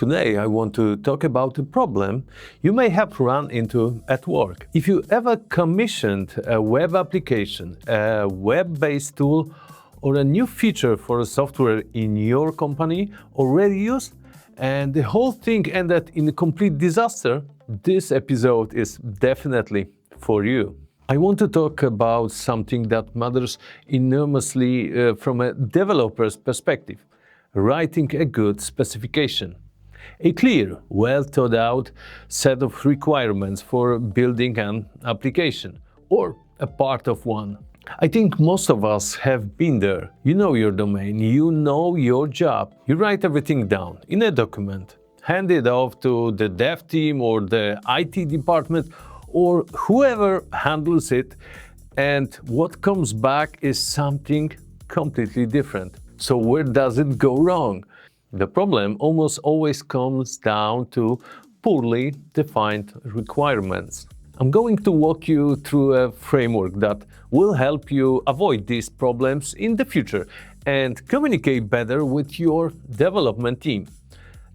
Today I want to talk about a problem you may have run into at work. If you ever commissioned a web application, a web-based tool, or a new feature for a software in your company already used, and the whole thing ended in a complete disaster, this episode is definitely for you. I want to talk about something that matters enormously from a developer's perspective: writing a good specification. A clear, well-thought-out set of requirements for building an application, or a part of one. I think most of us have been there. You know your domain, you know your job. You write everything down in a document, hand it off to the dev team or the IT department or whoever handles it, and what comes back is something completely different. So where does it go wrong? The problem almost always comes down to poorly defined requirements. I'm going to walk you through a framework that will help you avoid these problems in the future and communicate better with your development team.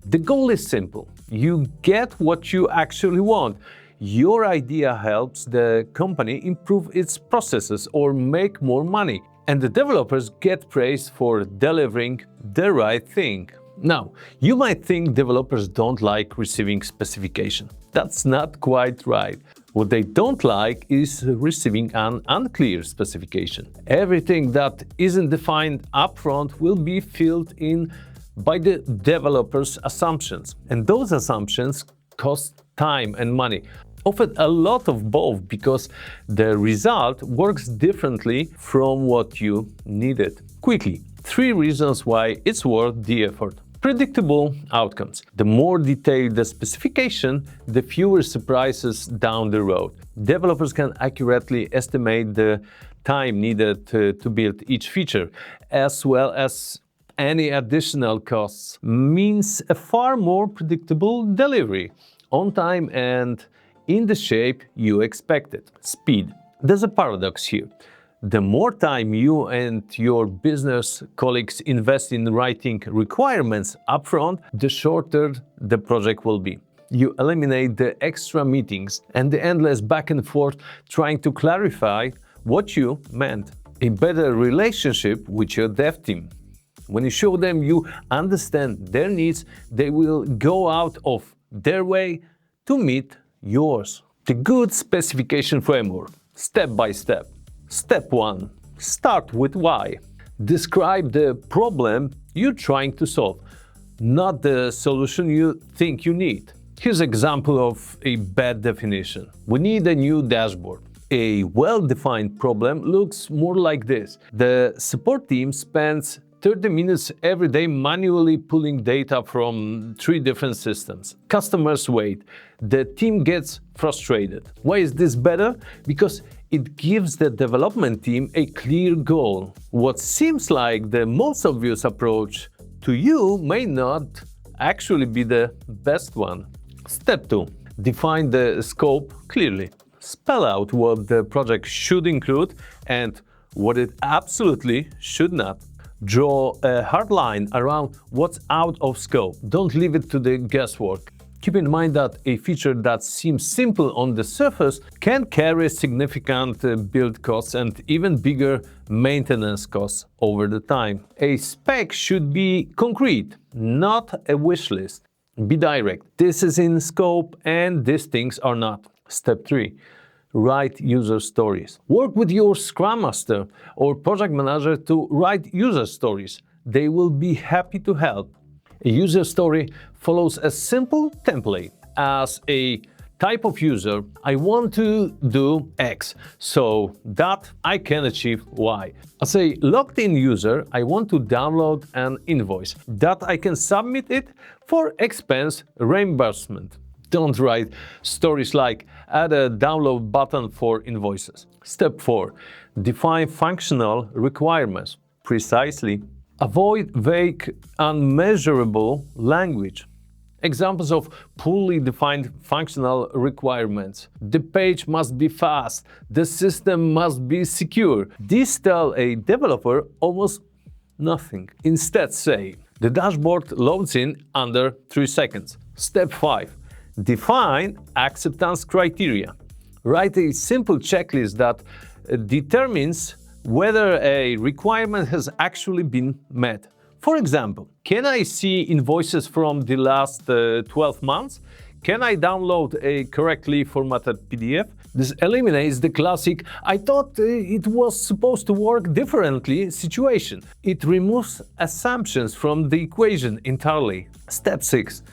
The goal is simple. You get what you actually want. Your idea helps the company improve its processes or make more money, and the developers get praised for delivering the right thing. Now, you might think developers don't like receiving specification. That's not quite right. What they don't like is receiving an unclear specification. Everything that isn't defined upfront will be filled in by the developer's assumptions. And those assumptions cost time and money. Often a lot of both, because the result works differently from what you needed. Quickly, 3 reasons why it's worth the effort. Predictable outcomes. The more detailed the specification, the fewer surprises down the road. Developers can accurately estimate the time needed to build each feature, as well as any additional costs. Means a far more predictable delivery, on time and in the shape you expected. Speed. There's a paradox here. The more time you and your business colleagues invest in writing requirements upfront, the shorter the project will be. You eliminate the extra meetings and the endless back and forth trying to clarify what you meant. A better relationship with your dev team. When you show them you understand their needs, they will go out of their way to meet yours. The good specification framework, step by step. Step 1. Start with why. Describe the problem you're trying to solve, not the solution you think you need. Here's an example of a bad definition. We need a new dashboard. A well-defined problem looks more like this. The support team spends 30 minutes every day manually pulling data from 3 different systems. Customers wait. The team gets frustrated. Why is this better? Because it gives the development team a clear goal. What seems like the most obvious approach to you may not actually be the best one. Step 2. Define the scope clearly. Spell out what the project should include and what it absolutely should not. Draw a hard line around what's out of scope. Don't leave it to the guesswork. Keep in mind that a feature that seems simple on the surface can carry significant build costs and even bigger maintenance costs over the time. A spec should be concrete, not a wish list. Be direct. This is in scope and these things are not. Step 3. Write user stories. Work with your Scrum Master or project manager to write user stories. They will be happy to help. A user story follows a simple template. As a type of user, I want to do X so that I can achieve Y. As a logged-in user, I want to download an invoice that I can submit it for expense reimbursement. Don't write stories like add a download button for invoices. Step 4. Define functional requirements precisely. Avoid vague, unmeasurable language. Examples of poorly defined functional requirements. The page must be fast. The system must be secure. These tell a developer almost nothing. Instead say, The dashboard loads in under 3 seconds. Step 5. Define acceptance criteria. Write a simple checklist that determines whether a requirement has actually been met. For example, can I see invoices from the last 12 months? Can I download a correctly formatted PDF? This eliminates the classic "I thought it was supposed to work differently" situation. It removes assumptions from the equation entirely. Step 6.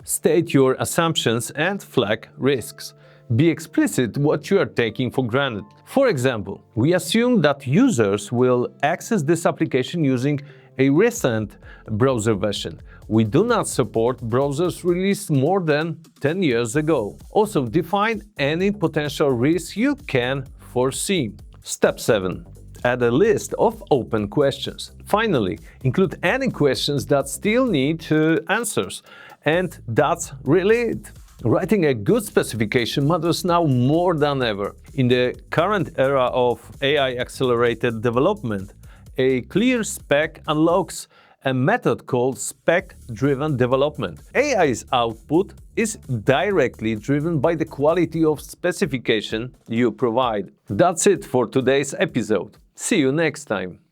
State your assumptions and flag risks. Be explicit what you are taking for granted. For example, we assume that users will access this application using a recent browser version. We do not support browsers released more than 10 years ago. Also, define any potential risks you can foresee. Step 7. Add a list of open questions. Finally, include any questions that still need answers. And that's really it. Writing a good specification matters now more than ever. In the current era of AI-accelerated development, a clear spec unlocks a method called spec-driven development. AI's output is directly driven by the quality of specification you provide. That's it for today's episode. See you next time.